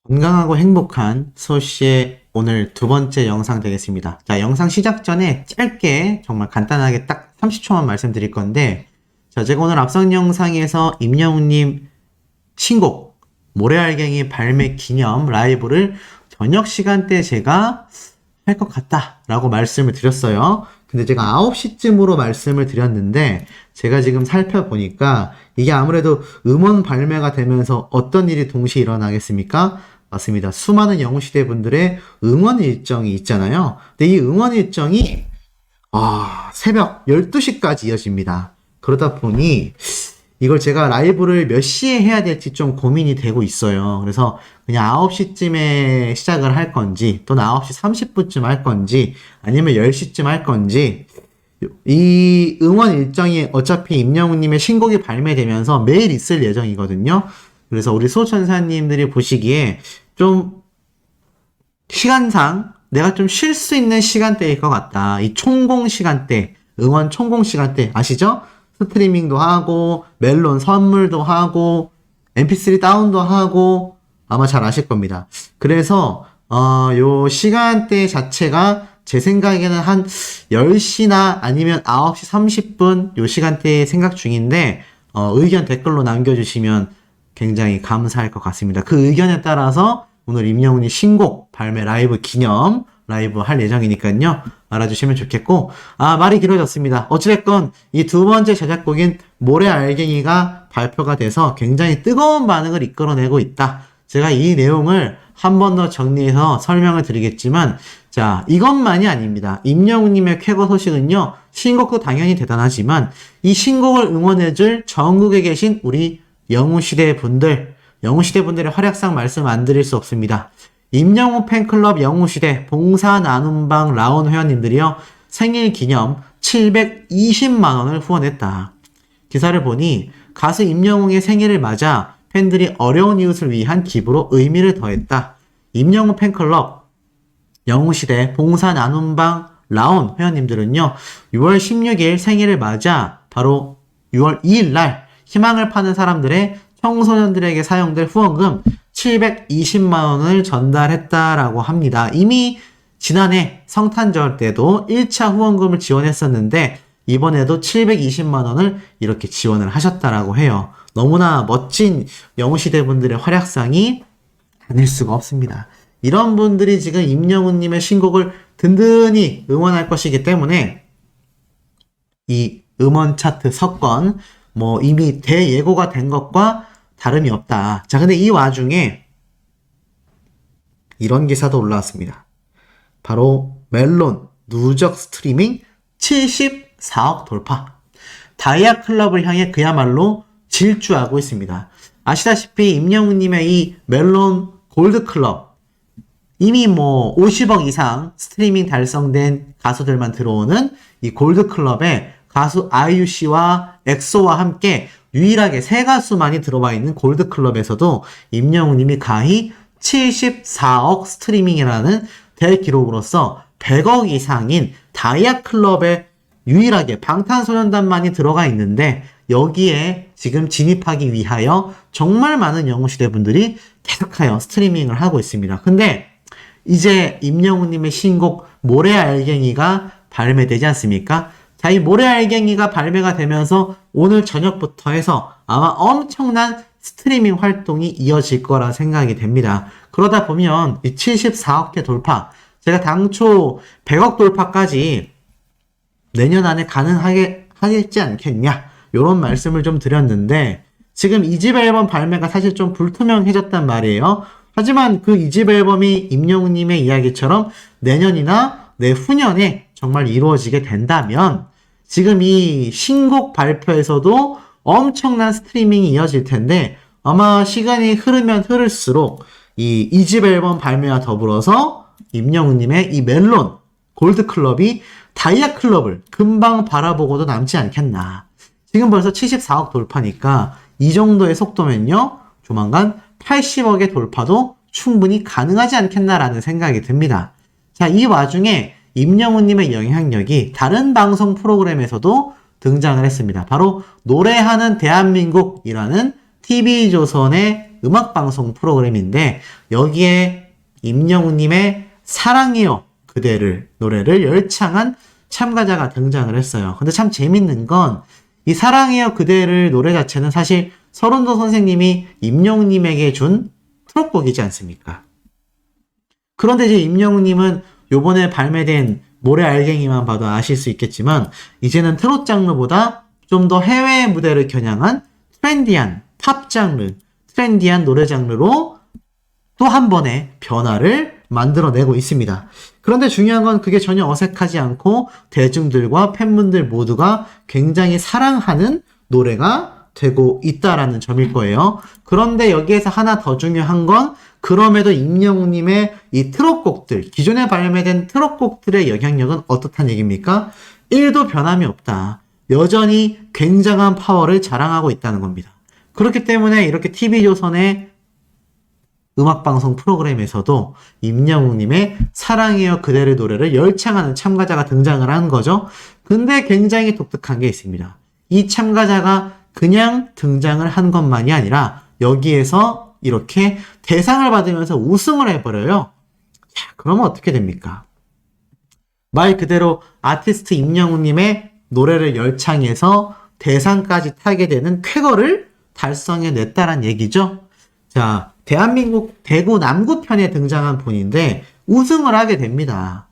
건강하고 행복한 소씨의 오늘 두 번째 영상 되겠습니다. 자, 영상 시작 전에 짧게 정말 간단하게 딱 30초만 말씀드릴 건데, 자, 제가 오늘 앞선 영상에서 임영웅님 신곡 모래알갱이 발매 기념 라이브를 저녁 시간대에 제가 할 것 같다 라고 말씀을 드렸어요. 근데 제가 9시쯤으로 말씀을 드렸는데 제가 지금 살펴보니까 이게 아무래도 음원 발매가 되면서 어떤 일이 동시에 일어나겠습니까? 맞습니다. 수많은 영웅시대 분들의 응원 일정이 있잖아요. 근데 이 응원 일정이 새벽 12시까지 이어집니다. 그러다 보니 이걸 제가 라이브를 몇 시에 해야 될지 좀 고민이 되고 있어요. 그래서 그냥 9시쯤에 시작을 할 건지, 또는 9시 30분쯤 할 건지, 아니면 10시쯤 할 건지, 이 응원 일정이 어차피 임영웅님의 신곡이 발매되면서 매일 있을 예정이거든요. 그래서 우리 소천사님들이 보시기에 좀 시간상 내가 좀 쉴 수 있는 시간대일 것 같다. 이 총공 시간대, 응원 총공 시간대 아시죠? 스트리밍도 하고 멜론 선물도 하고 mp3 다운도 하고 아마 잘 아실 겁니다. 그래서 요 시간대 자체가 제 생각에는 한 10시나 아니면 9시 30분 요 시간대에 생각 중인데 의견 댓글로 남겨주시면 굉장히 감사할 것 같습니다. 그 의견에 따라서 오늘 임영웅이 신곡 발매 라이브 기념 라이브 할 예정이니까요. 알아주시면 좋겠고, 말이 길어졌습니다. 어찌됐건 이 두 번째 제작곡인 모래알갱이가 발표가 돼서 굉장히 뜨거운 반응을 이끌어내고 있다. 제가 이 내용을 한 번 더 정리해서 설명을 드리겠지만, 자, 이것만이 아닙니다. 임영웅님의 쾌거 소식은요, 신곡도 당연히 대단하지만 이 신곡을 응원해줄 전국에 계신 우리 영웅시대 분들, 영웅시대 분들의 활약상 말씀 안 드릴 수 없습니다. 임영웅 팬클럽 영웅시대 봉사 나눔방 라온 회원님들이요, 생일 기념 720만원을 후원했다. 기사를 보니 가수 임영웅의 생일을 맞아 팬들이 어려운 이웃을 위한 기부로 의미를 더했다. 임영웅 팬클럽 영웅시대 봉사 나눔방 라온 회원님들은요, 6월 16일 생일을 맞아 바로 6월 2일 날 희망을 파는 사람들의 청소년들에게 사용될 후원금 720만원을 전달했다라고 합니다. 이미 지난해 성탄절 때도 1차 후원금을 지원했었는데 이번에도 720만원을 이렇게 지원을 하셨다라고 해요. 너무나 멋진 영웅시대 분들의 활약상이 아닐 수가 없습니다. 이런 분들이 지금 임영웅님의 신곡을 든든히 응원할 것이기 때문에 이 음원 차트 석권 이미 대예고가 된 것과 다름이 없다. 자, 근데 이 와중에 이런 기사도 올라왔습니다. 바로 멜론 누적 스트리밍 74억 돌파. 다이아 클럽을 향해 그야말로 질주하고 있습니다. 아시다시피 임영웅님의 이 멜론 골드 클럽, 이미 50억 이상 스트리밍 달성된 가수들만 들어오는 이 골드 클럽에 가수 아이유 씨와 엑소와 함께 유일하게 세 가수만이 들어와 있는 골드 클럽에서도 임영웅님이 가히 74억 스트리밍이라는 대기록으로서 100억 이상인 다이아 클럽에 유일하게 방탄소년단만이 들어가 있는데, 여기에 지금 진입하기 위하여 정말 많은 영웅시대 분들이 계속하여 스트리밍을 하고 있습니다. 근데 이제 임영웅님의 신곡 모래알갱이가 발매되지 않습니까? 자, 이 모래알갱이가 발매가 되면서 오늘 저녁부터 해서 아마 엄청난 스트리밍 활동이 이어질 거라 생각이 됩니다. 그러다 보면 이 74억회 돌파, 제가 당초 100억 돌파까지 내년 안에 가능하겠지 않겠냐, 이런 말씀을 좀 드렸는데 지금 2집 앨범 발매가 사실 좀 불투명해졌단 말이에요. 하지만 그 2집 앨범이 임영웅님의 이야기처럼 내년이나 내후년에 정말 이루어지게 된다면 지금 이 신곡 발표에서도 엄청난 스트리밍이 이어질 텐데, 아마 시간이 흐르면 흐를수록 이 2집 앨범 발매와 더불어서 임영웅님의 이 멜론 골드클럽이 다이아 클럽을 금방 바라보고도 남지 않겠나. 지금 벌써 74억 돌파니까 이 정도의 속도면요, 조만간 80억의 돌파도 충분히 가능하지 않겠나라는 생각이 듭니다. 자, 이 와중에 임영웅님의 영향력이 다른 방송 프로그램에서도 등장을 했습니다. 바로 노래하는 대한민국이라는 TV조선의 음악방송 프로그램인데 여기에 임영웅님의 사랑해요 그대를 노래를 열창한 참가자가 등장을 했어요. 근데 참 재밌는 건 이 사랑해요 그대를 노래 자체는 사실 서른도 선생님이 임영웅님에게 준 트롯곡이지 않습니까? 그런데 이제 임영웅님은 요번에 발매된 모래알갱이만 봐도 아실 수 있겠지만 이제는 트롯 장르보다 좀 더 해외 무대를 겨냥한 트렌디한 팝 장르, 트렌디한 노래 장르로 또 한 번의 변화를 만들어내고 있습니다. 그런데 중요한 건 그게 전혀 어색하지 않고 대중들과 팬분들 모두가 굉장히 사랑하는 노래가 되고 있다라는 점일 거예요. 그런데 여기에서 하나 더 중요한 건 그럼에도 임영웅님의 이 트롯곡들, 기존에 발매된 트롯곡들의 영향력은 어떻다는 얘기입니까? 1도 변함이 없다. 여전히 굉장한 파워를 자랑하고 있다는 겁니다. 그렇기 때문에 이렇게 TV조선의 음악방송 프로그램에서도 임영웅님의 사랑해요 그대를 노래를 열창하는 참가자가 등장을 하는 거죠. 근데 굉장히 독특한 게 있습니다. 이 참가자가 그냥 등장을 한 것만이 아니라 여기에서 이렇게 대상을 받으면서 우승을 해버려요. 자, 그러면 어떻게 됩니까? 말 그대로 아티스트 임영웅님의 노래를 열창해서 대상까지 타게 되는 쾌거를 달성해냈다란 얘기죠. 자, 대한민국 대구 남구편에 등장한 분인데 우승을 하게 됩니다.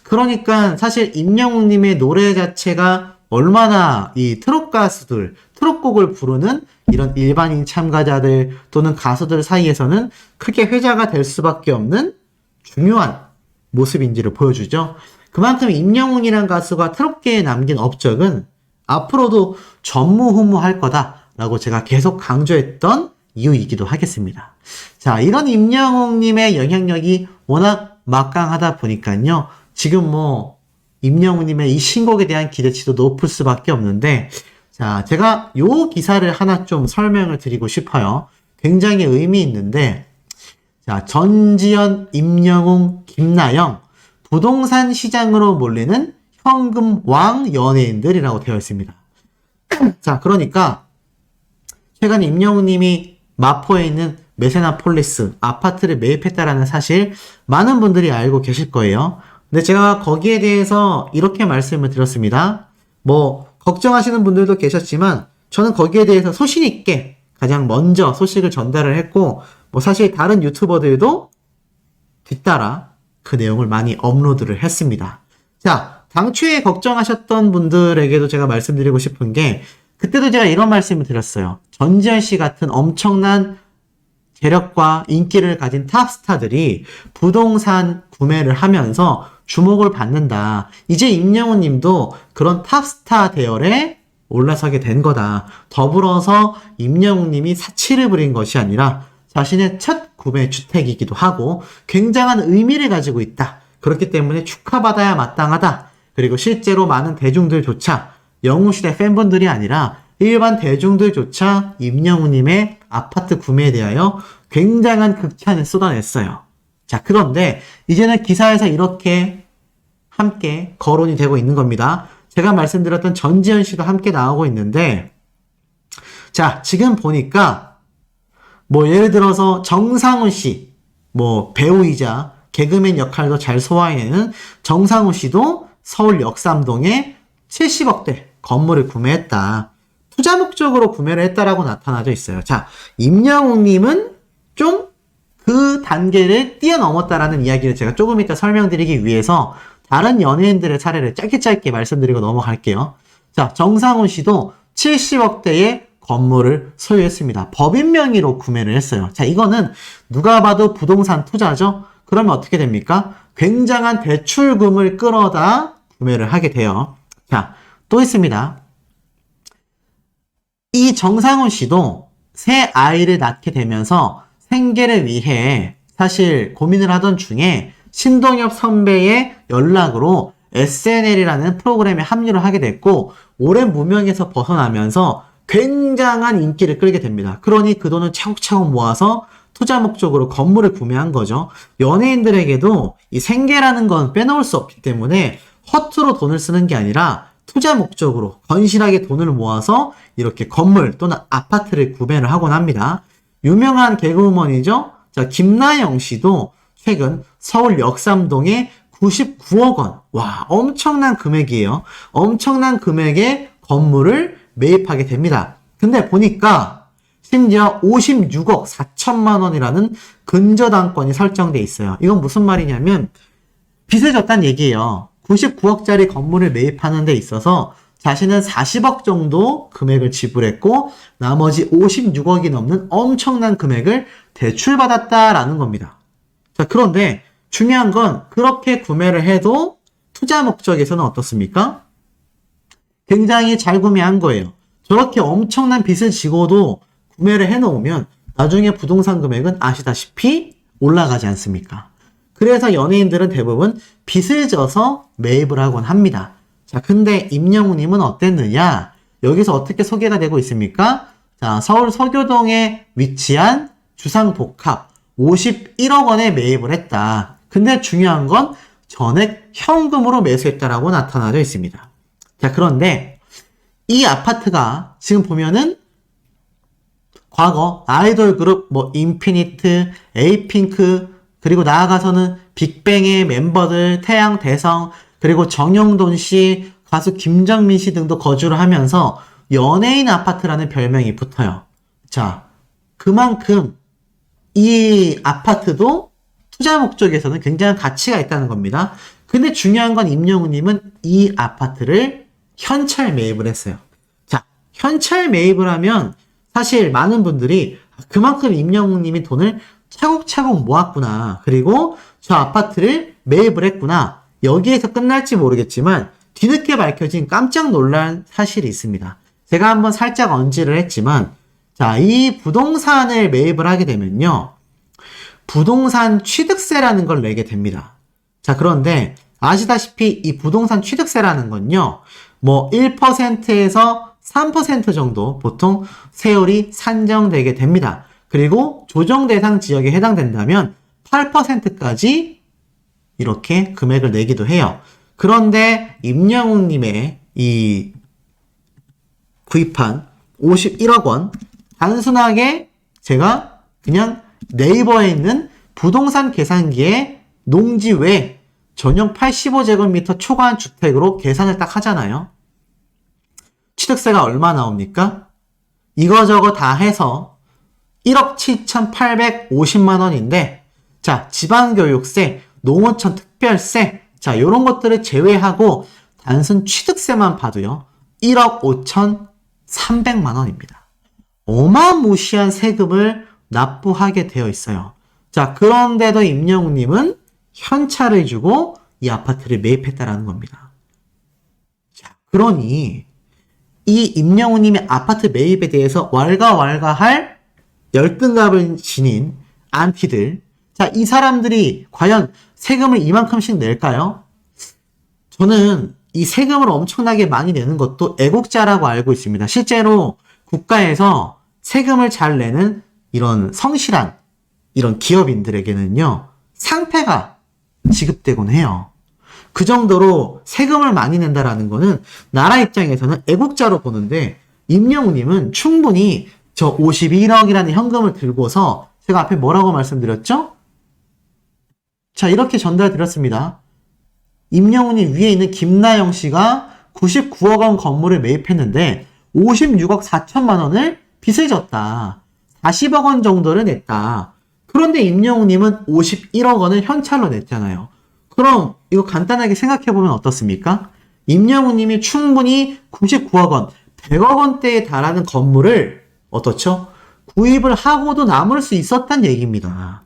그러니까 사실 임영웅님의 노래 자체가 얼마나 이 트롯 가수들, 트롯곡을 부르는 이런 일반인 참가자들 또는 가수들 사이에서는 크게 회자가 될 수밖에 없는 중요한 모습인지를 보여주죠. 그만큼 임영웅이란 가수가 트롯계에 남긴 업적은 앞으로도 전무후무할 거다라고 제가 계속 강조했던 이유이기도 하겠습니다. 자, 이런 임영웅님의 영향력이 워낙 막강하다 보니까요. 지금 뭐 임영웅님의 이 신곡에 대한 기대치도 높을 수밖에 없는데 자, 제가 요 기사를 하나 좀 설명을 드리고 싶어요. 굉장히 의미 있는데 자, 전지현, 임영웅, 김나영 부동산 시장으로 몰리는 현금 왕 연예인들이라고 되어 있습니다. 자, 그러니까 최근 임영웅님이 마포에 있는 메세나폴리스 아파트를 매입했다라는 사실 많은 분들이 알고 계실 거예요. 근데 제가 거기에 대해서 이렇게 말씀을 드렸습니다. 뭐 걱정하시는 분들도 계셨지만 저는 거기에 대해서 소신 있게 가장 먼저 소식을 전달을 했고 뭐 사실 다른 유튜버들도 뒤따라 그 내용을 많이 업로드를 했습니다. 자, 당초에 걱정하셨던 분들에게도 제가 말씀드리고 싶은 게 그때도 제가 이런 말씀을 드렸어요. 전지현 씨 같은 엄청난 재력과 인기를 가진 탑스타들이 부동산 구매를 하면서 주목을 받는다. 이제 임영웅 님도 그런 탑스타 대열에 올라서게 된 거다. 더불어서 임영웅 님이 사치를 부린 것이 아니라 자신의 첫 구매 주택이기도 하고 굉장한 의미를 가지고 있다. 그렇기 때문에 축하받아야 마땅하다. 그리고 실제로 많은 대중들조차 영웅시대 팬분들이 아니라 일반 대중들조차 임영웅님의 아파트 구매에 대하여 굉장한 극찬을 쏟아냈어요. 자, 그런데 이제는 기사에서 이렇게 함께 거론이 되고 있는 겁니다. 제가 말씀드렸던 전지현 씨도 함께 나오고 있는데 자, 지금 보니까 뭐 예를 들어서 정상훈 씨, 뭐 배우이자 개그맨 역할도 잘 소화해내는 정상훈 씨도 서울 역삼동에 70억대 건물을 구매했다. 투자 목적으로 구매를 했다라고 나타나져 있어요. 자, 임영웅님은 좀 그 단계를 뛰어넘었다라는 이야기를 제가 조금 이따 설명드리기 위해서 다른 연예인들의 사례를 짧게 말씀드리고 넘어갈게요. 자, 정상훈 씨도 70억대의 건물을 소유했습니다. 법인 명의로 구매를 했어요. 자, 이거는 누가 봐도 부동산 투자죠? 그러면 어떻게 됩니까? 굉장한 대출금을 끌어다 구매를 하게 돼요. 자, 또 있습니다. 이 정상훈 씨도 새 아이를 낳게 되면서 생계를 위해 사실 고민을 하던 중에 신동엽 선배의 연락으로 SNL이라는 프로그램에 합류를 하게 됐고 오랜 무명에서 벗어나면서 굉장한 인기를 끌게 됩니다. 그러니 그 돈을 차곡차곡 모아서 투자 목적으로 건물을 구매한 거죠. 연예인들에게도 이 생계라는 건 빼놓을 수 없기 때문에 허투루 돈을 쓰는 게 아니라 투자 목적으로 건실하게 돈을 모아서 이렇게 건물 또는 아파트를 구매를 하곤 합니다. 유명한 개그우먼이죠. 자, 김나영 씨도 최근 서울 역삼동에 99억 원. 와, 엄청난 금액이에요. 엄청난 금액의 건물을 매입하게 됩니다. 근데 보니까 심지어 56억 4천만 원이라는 근저당권이 설정돼 있어요. 이건 무슨 말이냐면 빚을 졌다는 얘기예요. 99억짜리 건물을 매입하는 데 있어서 자신은 40억 정도 금액을 지불했고 나머지 56억이 넘는 엄청난 금액을 대출받았다라는 겁니다. 자, 그런데 중요한 건 그렇게 구매를 해도 투자 목적에서는 어떻습니까? 굉장히 잘 구매한 거예요. 저렇게 엄청난 빚을 지고도 구매를 해놓으면 나중에 부동산 금액은 아시다시피 올라가지 않습니까? 그래서 연예인들은 대부분 빚을 져서 매입을 하곤 합니다. 자, 근데 임영웅님은 어땠느냐? 여기서 어떻게 소개가 되고 있습니까? 자, 서울 서교동에 위치한 주상복합 51억 원에 매입을 했다. 근데 중요한 건 전액 현금으로 매수했다라고 나타나져 있습니다. 자, 그런데 이 아파트가 지금 보면은 과거 아이돌 그룹 인피니트, 에이핑크 그리고 나아가서는 빅뱅의 멤버들 태양, 대성 그리고 정영돈 씨, 가수 김정민 씨 등도 거주를 하면서 연예인 아파트라는 별명이 붙어요. 자, 그만큼 이 아파트도 투자 목적에서는 굉장한 가치가 있다는 겁니다. 근데 중요한 건 임영웅님은 이 아파트를 현찰 매입을 했어요. 자, 현찰 매입을 하면 사실 많은 분들이 그만큼 임영웅님이 돈을 차곡차곡 모았구나. 그리고 저 아파트를 매입을 했구나. 여기에서 끝날지 모르겠지만 뒤늦게 밝혀진 깜짝 놀란 사실이 있습니다. 제가 한번 살짝 언지를 했지만 자, 이 부동산을 매입을 하게 되면요. 부동산 취득세라는 걸 내게 됩니다. 자, 그런데 아시다시피 이 부동산 취득세라는 건요. 1%에서 3% 정도 보통 세율이 산정되게 됩니다. 그리고 조정 대상 지역에 해당된다면 8%까지 이렇게 금액을 내기도 해요. 그런데 임영웅님의 이 구입한 51억 원 단순하게 제가 그냥 네이버에 있는 부동산 계산기에 농지 외 전용 85제곱미터 초과한 주택으로 계산을 딱 하잖아요. 취득세가 얼마 나옵니까? 이거저거 다 해서 1억 7,850만 원인데 자, 지방교육세, 농어촌 특별세 자, 요런 것들을 제외하고 단순 취득세만 봐도요. 1억 5,300만 원입니다. 어마무시한 세금을 납부하게 되어 있어요. 자, 그런데도 임영웅님은 현찰을 주고 이 아파트를 매입했다라는 겁니다. 자, 그러니 이 임영웅님의 아파트 매입에 대해서 왈가왈가할 열등감을 지닌 안티들. 자, 이 사람들이 과연 세금을 이만큼씩 낼까요? 저는 이 세금을 엄청나게 많이 내는 것도 애국자라고 알고 있습니다. 실제로 국가에서 세금을 잘 내는 이런 성실한 이런 기업인들에게는요, 상패가 지급되곤 해요. 그 정도로 세금을 많이 낸다라는 거는 나라 입장에서는 애국자로 보는데 임영웅님은 충분히 저 51억이라는 현금을 들고서 제가 앞에 뭐라고 말씀드렸죠? 자, 이렇게 전달드렸습니다. 임영웅님 위에 있는 김나영 씨가 99억 원 건물을 매입했는데 56억 4천만 원을 빚을 졌다. 40억 원 정도를 냈다. 그런데 임영웅님은 51억 원을 현찰로 냈잖아요. 그럼 이거 간단하게 생각해보면 어떻습니까? 임영웅님이 충분히 99억 원, 100억 원대에 달하는 건물을 어떻죠? 구입을 하고도 남을 수 있었단 얘기입니다.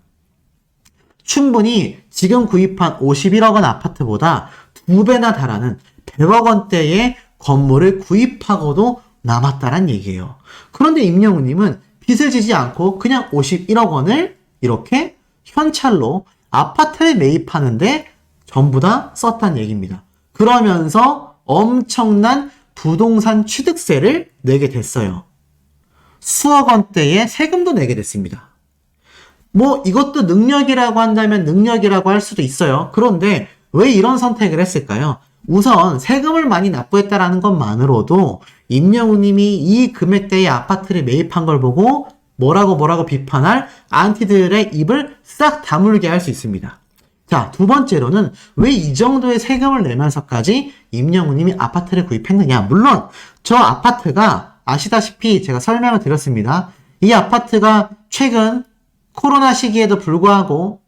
충분히 지금 구입한 51억 원 아파트보다 2배나 달하는 100억 원대의 건물을 구입하고도 남았다란 얘기예요. 그런데 임영웅님은 빚을 지지 않고 그냥 51억 원을 이렇게 현찰로 아파트를 매입하는데 전부 다 썼단 얘기입니다. 그러면서 엄청난 부동산 취득세를 내게 됐어요. 수억 원대의 세금도 내게 됐습니다. 이것도 능력이라고 한다면 능력이라고 할 수도 있어요. 그런데 왜 이런 선택을 했을까요? 우선 세금을 많이 납부했다라는 것만으로도 임영웅님이 이 금액대의 아파트를 매입한 걸 보고 뭐라고 비판할 안티들의 입을 싹 다물게 할 수 있습니다. 자, 두 번째로는 왜 이 정도의 세금을 내면서까지 임영웅님이 아파트를 구입했느냐. 물론 저 아파트가 아시다시피 제가 설명을 드렸습니다. 이 아파트가 최근 코로나 시기에도 불구하고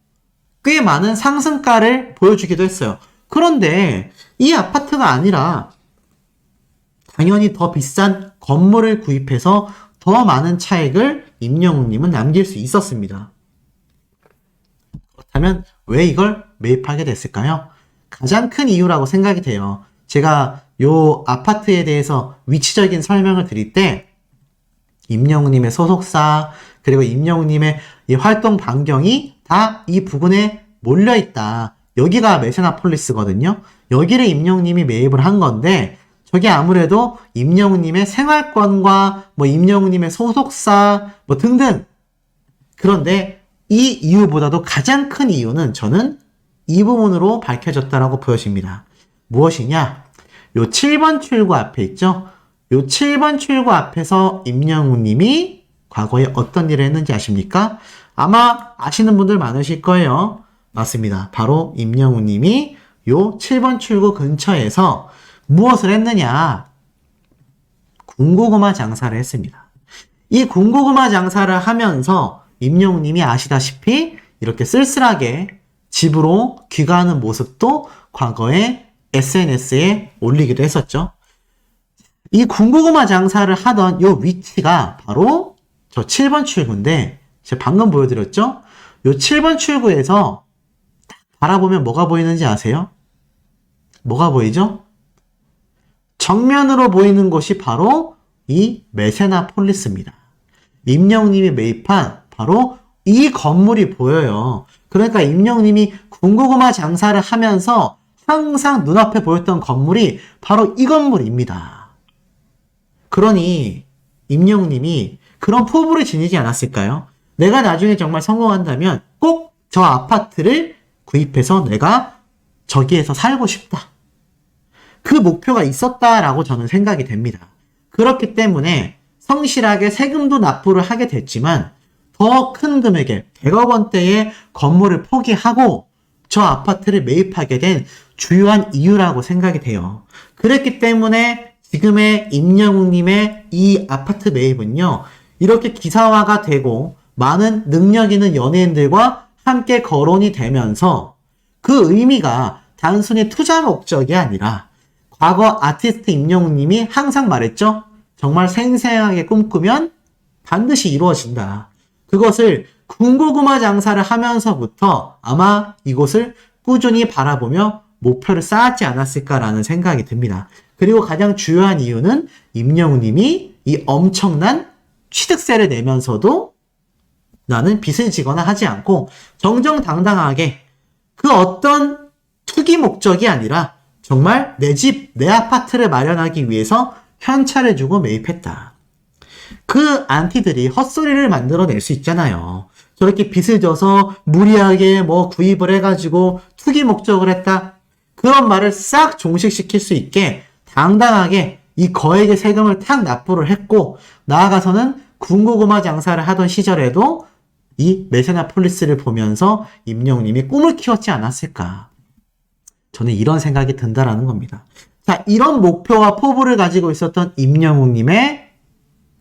꽤 많은 상승가를 보여주기도 했어요. 그런데 이 아파트가 아니라 당연히 더 비싼 건물을 구입해서 더 많은 차익을 임영웅님은 남길 수 있었습니다. 그렇다면 왜 이걸 매입하게 됐을까요? 가장 큰 이유라고 생각이 돼요. 제가 요 아파트에 대해서 위치적인 설명을 드릴 때 임영웅님의 소속사 그리고 임영웅님의 이 활동 반경이 다 이 부근에 몰려있다. 여기가 메세나폴리스거든요. 여기를 임영웅님이 매입을 한 건데 저게 아무래도 임영웅님의 생활권과 뭐 임영웅님의 소속사 뭐 등등. 그런데 이 이유보다도 가장 큰 이유는 저는 이 부분으로 밝혀졌다라고 보여집니다. 무엇이냐? 요 7번 출구 앞에 있죠? 요 7번 출구 앞에서 임영웅님이 과거에 어떤 일을 했는지 아십니까? 아마 아시는 분들 많으실 거예요. 맞습니다. 바로 임영웅님이 요 7번 출구 근처에서 무엇을 했느냐? 군고구마 장사를 했습니다. 이 군고구마 장사를 하면서 임영웅님이 아시다시피 이렇게 쓸쓸하게 집으로 귀가하는 모습도 과거에 SNS에 올리기도 했었죠. 이 군고구마 장사를 하던 요 위치가 바로 저 7번 출구인데 제가 방금 보여드렸죠? 요 7번 출구에서 바라보면 뭐가 보이는지 아세요? 뭐가 보이죠? 정면으로 보이는 곳이 바로 이 메세나폴리스입니다. 임영웅님이 매입한 바로 이 건물이 보여요. 그러니까 임영웅님이 군고구마 장사를 하면서 항상 눈앞에 보였던 건물이 바로 이 건물입니다. 그러니 임영웅님이 그런 포부를 지니지 않았을까요? 내가 나중에 정말 성공한다면 꼭 저 아파트를 구입해서 내가 저기에서 살고 싶다. 그 목표가 있었다라고 저는 생각이 됩니다. 그렇기 때문에 성실하게 세금도 납부를 하게 됐지만 더 큰 금액의 100억 원대의 건물을 포기하고 저 아파트를 매입하게 된 주요한 이유라고 생각이 돼요. 그랬기 때문에 지금의 임영웅님의 이 아파트 매입은요, 이렇게 기사화가 되고 많은 능력 있는 연예인들과 함께 거론이 되면서 그 의미가 단순히 투자 목적이 아니라 과거 아티스트 임영웅님이 항상 말했죠. 정말 생생하게 꿈꾸면 반드시 이루어진다. 그것을 군고구마 장사를 하면서부터 아마 이곳을 꾸준히 바라보며 목표를 쌓았지 않았을까라는 생각이 듭니다. 그리고 가장 주요한 이유는 임영웅님이 이 엄청난 취득세를 내면서도 나는 빚을 지거나 하지 않고 정정당당하게 그 어떤 투기 목적이 아니라 정말 내 집, 내 아파트를 마련하기 위해서 현찰을 주고 매입했다. 그 안티들이 헛소리를 만들어낼 수 있잖아요. 저렇게 빚을 져서 무리하게 뭐 구입을 해가지고 투기 목적을 했다. 그런 말을 싹 종식시킬 수 있게 당당하게 이 거액의 세금을 탁 납부를 했고 나아가서는 군고구마 장사를 하던 시절에도 이 메세나폴리스를 보면서 임영웅님이 꿈을 키웠지 않았을까. 저는 이런 생각이 든다라는 겁니다. 자, 이런 목표와 포부를 가지고 있었던 임영웅님의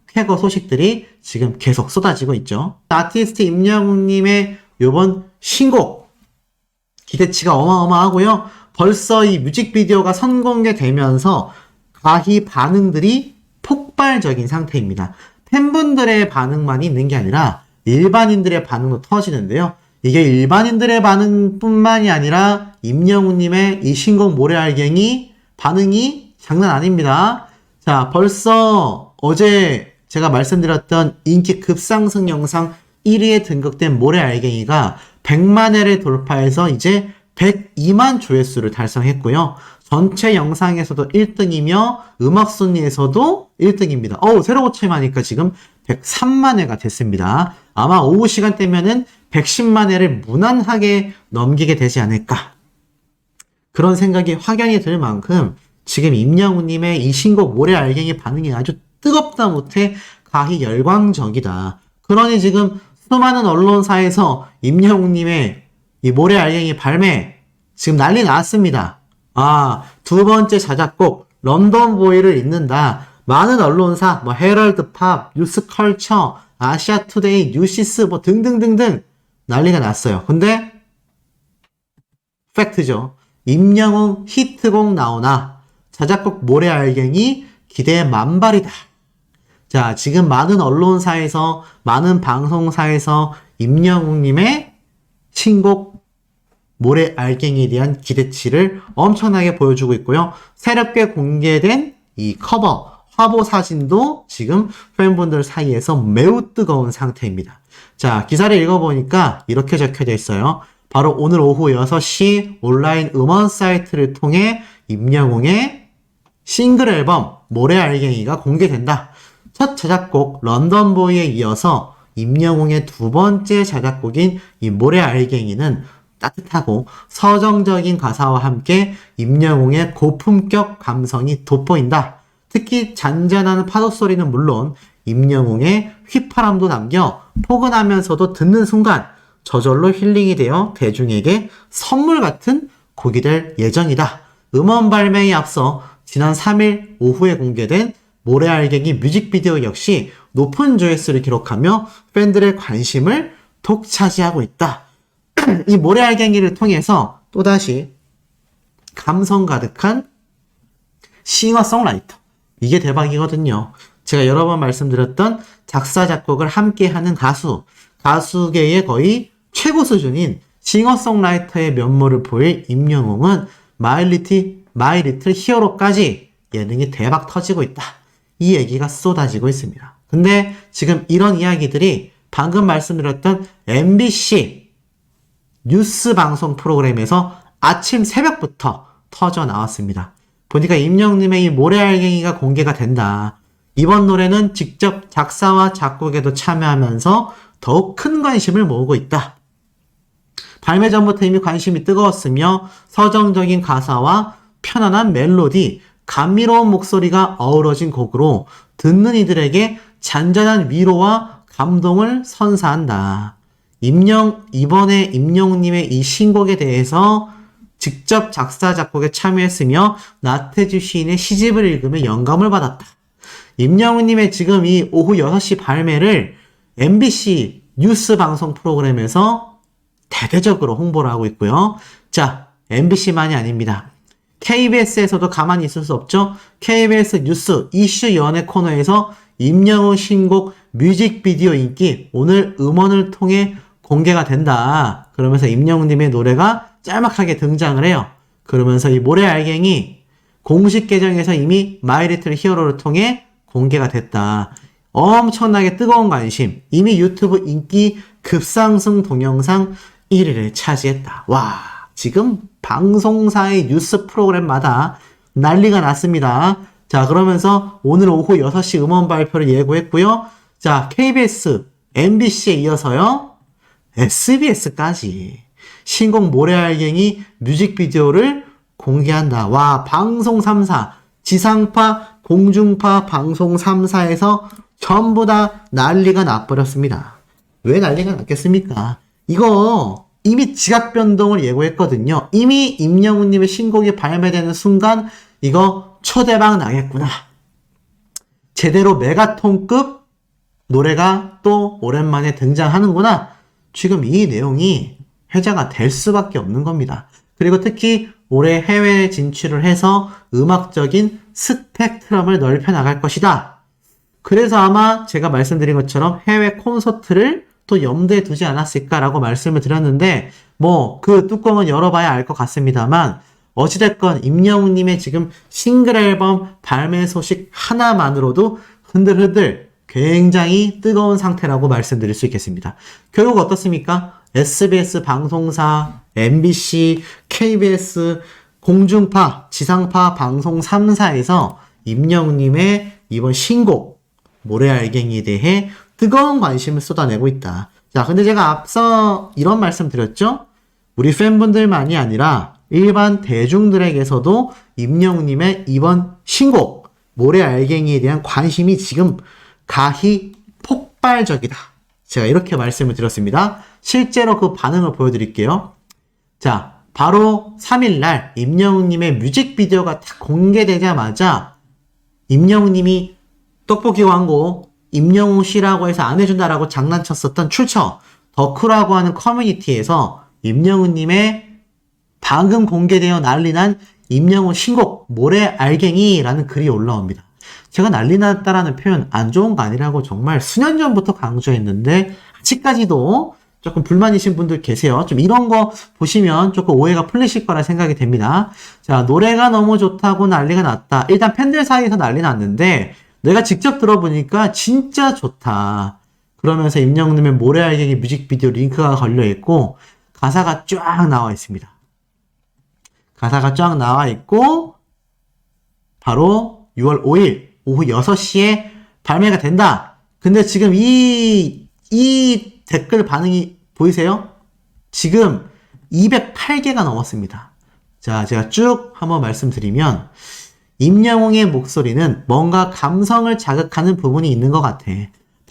쾌거 소식들이 지금 계속 쏟아지고 있죠. 아티스트 임영웅님의 요번 신곡 기대치가 어마어마하고요. 벌써 이 뮤직비디오가 선공개되면서 가히 반응들이 폭발적인 상태입니다. 팬분들의 반응만 있는 게 아니라 일반인들의 반응도 터지는데요. 이게 일반인들의 반응뿐만이 아니라 임영웅님의 이 신곡 모래알갱이 반응이 장난 아닙니다. 자, 벌써 어제 제가 말씀드렸던 인기 급상승 영상 1위에 등극된 모래알갱이가 100만 회를 돌파해서 이제 102만 조회수를 달성했고요. 전체 영상에서도 1등이며 음악 순위에서도 1등입니다. 새로 고침하니까 지금 103만 회가 됐습니다. 아마 오후 시간대면은 110만 회를 무난하게 넘기게 되지 않을까. 그런 생각이 확연히 들 만큼 지금 임영웅님의 이 신곡 모래알갱이 반응이 아주 뜨겁다 못해 가히 열광적이다. 그러니 지금 수많은 언론사에서 임영웅님의 이 모래알갱이 발매 지금 난리 났습니다. 아, 두 번째 자작곡 런던보이를 잇는다. 많은 언론사 뭐 헤럴드 팝, 뉴스컬처, 아시아투데이, 뉴시스 뭐 등등등등 난리가 났어요. 근데 팩트죠. 임영웅 히트곡 나오나 자작곡 모래알갱이 기대 만발이다. 자, 지금 많은 언론사에서 많은 방송사에서 임영웅님의 신곡 모래알갱이에 대한 기대치를 엄청나게 보여주고 있고요. 새롭게 공개된 이 커버 화보 사진도 지금 팬분들 사이에서 매우 뜨거운 상태입니다. 자, 기사를 읽어보니까 이렇게 적혀져 있어요. 바로 오늘 오후 6시 온라인 음원 사이트를 통해 임영웅의 싱글 앨범 모래알갱이가 공개된다. 첫 자작곡 런던보이에 이어서 임영웅의 두 번째 자작곡인 이 모래알갱이는 따뜻하고 서정적인 가사와 함께 임영웅의 고품격 감성이 돋보인다. 특히 잔잔한 파도 소리는 물론 임영웅의 휘파람도 남겨 포근하면서도 듣는 순간 저절로 힐링이 되어 대중에게 선물 같은 곡이 될 예정이다. 음원 발매에 앞서 지난 3일 오후에 공개된 모래알갱이 뮤직비디오 역시 높은 조회수를 기록하며 팬들의 관심을 독차지하고 있다. 이 모래알갱이를 통해서 또다시 감성 가득한 싱어송라이터. 이게 대박이거든요. 제가 여러 번 말씀드렸던 작사, 작곡을 함께하는 가수계의 거의 최고 수준인 싱어송라이터의 면모를 보일 임영웅은 마이 리틀 히어로까지 예능이 대박 터지고 있다. 이 얘기가 쏟아지고 있습니다. 근데 지금 이런 이야기들이 방금 말씀드렸던 MBC 뉴스 방송 프로그램에서 아침 새벽부터 터져 나왔습니다. 보니까 임영웅님의 이 모래알갱이가 공개가 된다. 이번 노래는 직접 작사와 작곡에도 참여하면서 더욱 큰 관심을 모으고 있다. 발매 전부터 이미 관심이 뜨거웠으며 서정적인 가사와 편안한 멜로디, 감미로운 목소리가 어우러진 곡으로 듣는 이들에게 잔잔한 위로와 감동을 선사한다. 이번에 임영웅님의 이 신곡에 대해서 직접 작사, 작곡에 참여했으며 나태주 시인의 시집을 읽으며 영감을 받았다. 임영웅님의 지금 이 오후 6시 발매를 MBC 뉴스 방송 프로그램에서 대대적으로 홍보를 하고 있고요. 자, MBC만이 아닙니다. KBS에서도 가만히 있을 수 없죠. KBS 뉴스 이슈 연예 코너에서 임영웅 신곡 뮤직비디오 인기 오늘 음원을 통해 공개가 된다. 그러면서 임영웅님의 노래가 짤막하게 등장을 해요. 그러면서 이 모래알갱이 공식 계정에서 이미 마이 리틀 히어로를 통해 공개가 됐다. 엄청나게 뜨거운 관심. 이미 유튜브 인기 급상승 동영상 1위를 차지했다. 와, 지금 방송사의 뉴스 프로그램마다 난리가 났습니다. 자, 그러면서 오늘 오후 6시 음원 발표를 예고했고요. 자, KBS, MBC에 이어서요. SBS까지 신곡 모래알갱이 뮤직비디오를 공개한다. 와, 방송 3사, 지상파, 공중파 방송 3사에서 전부 다 난리가 나버렸습니다. 왜 난리가 났겠습니까? 이거 이미 지각 변동을 예고했거든요. 이미 임영웅님의 신곡이 발매되는 순간 이거 초대박 나겠구나. 제대로 메가톤급 노래가 또 오랜만에 등장하는구나. 지금 이 내용이 회자가 될 수밖에 없는 겁니다. 그리고 특히 올해 해외에 진출을 해서 음악적인 스펙트럼을 넓혀 나갈 것이다. 그래서 아마 제가 말씀드린 것처럼 해외 콘서트를 또 염두에 두지 않았을까라고 말씀을 드렸는데 뭐 그 뚜껑은 열어봐야 알 것 같습니다만 어찌됐건 임영웅님의 지금 싱글 앨범 발매 소식 하나만으로도 흔들흔들 굉장히 뜨거운 상태라고 말씀드릴 수 있겠습니다. 결국 어떻습니까? SBS 방송사, MBC, KBS, 공중파, 지상파 방송 3사에서 임영웅님의 이번 신곡 모래알갱이에 대해 뜨거운 관심을 쏟아내고 있다. 자, 근데 제가 앞서 이런 말씀 드렸죠? 우리 팬분들만이 아니라 일반 대중들에게서도 임영웅님의 이번 신곡 모래알갱이에 대한 관심이 지금 가히 폭발적이다. 제가 이렇게 말씀을 드렸습니다. 실제로 그 반응을 보여드릴게요. 자, 바로 3일날 임영웅님의 뮤직비디오가 딱 공개되자마자 임영웅님이 떡볶이 광고 임영웅 씨라고 해서 안 해준다라고 장난쳤었던 출처 덕후라고 하는 커뮤니티에서 임영웅님의 방금 공개되어 난리난 임영웅 신곡 모래 알갱이라는 글이 올라옵니다. 제가 난리 났다라는 표현 안 좋은 거 아니라고 정말 수년 전부터 강조했는데 아직까지도 조금 불만이신 분들 계세요. 좀 이런 거 보시면 조금 오해가 풀리실 거라 생각이 됩니다. 자, 노래가 너무 좋다고 난리가 났다. 일단 팬들 사이에서 난리 났는데 내가 직접 들어보니까 진짜 좋다. 그러면서 임영웅님의 모래알갱이 뮤직비디오 링크가 걸려있고 가사가 쫙 나와 있습니다. 가사가 쫙 나와 있고 바로 6월 5일 오후 6시에 발매가 된다. 근데 지금 이 댓글 반응이 보이세요? 지금 208개가 넘었습니다. 자, 제가 쭉 한번 말씀드리면 임영웅의 목소리는 뭔가 감성을 자극하는 부분이 있는 것 같아.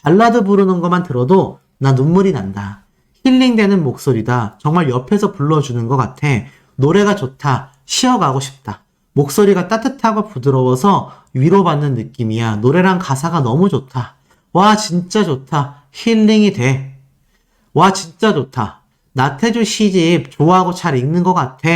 발라드 부르는 것만 들어도 나 눈물이 난다. 힐링되는 목소리다. 정말 옆에서 불러주는 것 같아. 노래가 좋다. 쉬어가고 싶다. 목소리가 따뜻하고 부드러워서 위로받는 느낌이야. 노래랑 가사가 너무 좋다. 와, 진짜 좋다. 힐링이 돼. 와, 진짜 좋다. 나태주 시집 좋아하고 잘 읽는 것 같아.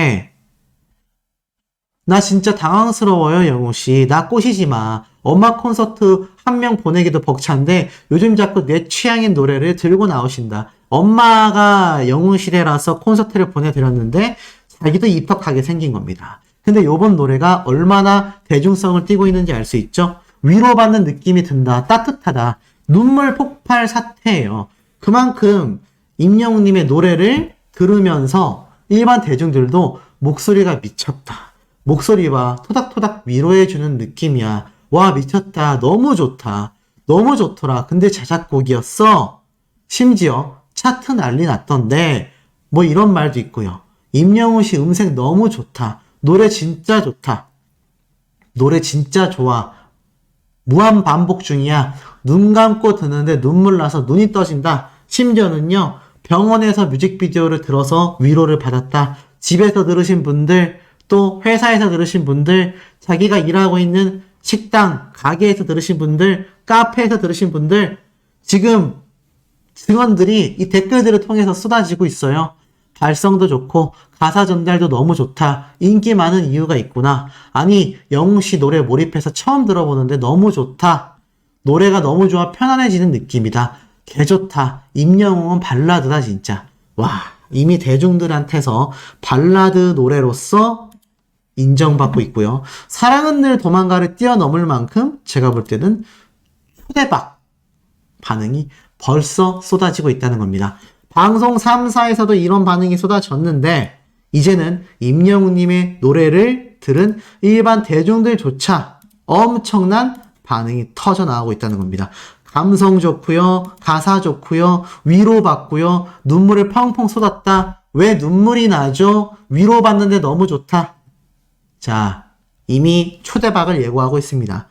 나 진짜 당황스러워요, 영웅씨. 나 꼬시지 마. 엄마 콘서트 한 명 보내기도 벅찬데 요즘 자꾸 내 취향인 노래를 들고 나오신다. 엄마가 영웅시대라서 콘서트를 보내드렸는데 자기도 입덕하게 생긴 겁니다. 근데 요번 노래가 얼마나 대중성을 띠고 있는지 알 수 있죠? 위로받는 느낌이 든다. 따뜻하다. 눈물 폭발 사태예요. 그만큼 임영웅님의 노래를 들으면서 일반 대중들도 목소리가 미쳤다. 목소리 봐. 토닥토닥 위로해주는 느낌이야. 와, 미쳤다. 너무 좋다. 너무 좋더라. 근데 자작곡이었어. 심지어 차트 난리 났던데 뭐 이런 말도 있고요. 임영웅 씨 음색 너무 좋다. 노래 진짜 좋다. 노래 진짜 좋아. 무한 반복 중이야. 눈 감고 듣는데 눈물 나서 눈이 떠진다. 심지어는요. 병원에서 뮤직비디오를 들어서 위로를 받았다. 집에서 들으신 분들, 또 회사에서 들으신 분들, 자기가 일하고 있는 식당, 가게에서 들으신 분들, 카페에서 들으신 분들, 지금 증언들이 이 댓글들을 통해서 쏟아지고 있어요. 발성도 좋고 가사 전달도 너무 좋다. 인기 많은 이유가 있구나. 아니, 영웅씨 노래 몰입해서 처음 들어보는데 너무 좋다. 노래가 너무 좋아 편안해지는 느낌이다. 개 좋다. 임영웅은 발라드다 진짜. 와, 이미 대중들한테서 발라드 노래로서 인정받고 있고요. 사랑은 늘 도망가를 뛰어넘을 만큼 제가 볼 때는 초대박 반응이 벌써 쏟아지고 있다는 겁니다. 방송 3사에서도 이런 반응이 쏟아졌는데 이제는 임영웅님의 노래를 들은 일반 대중들조차 엄청난 반응이 터져나오고 있다는 겁니다. 감성 좋고요. 가사 좋고요. 위로받고요. 눈물을 펑펑 쏟았다. 왜 눈물이 나죠? 위로받는데 너무 좋다. 자, 이미 초대박을 예고하고 있습니다.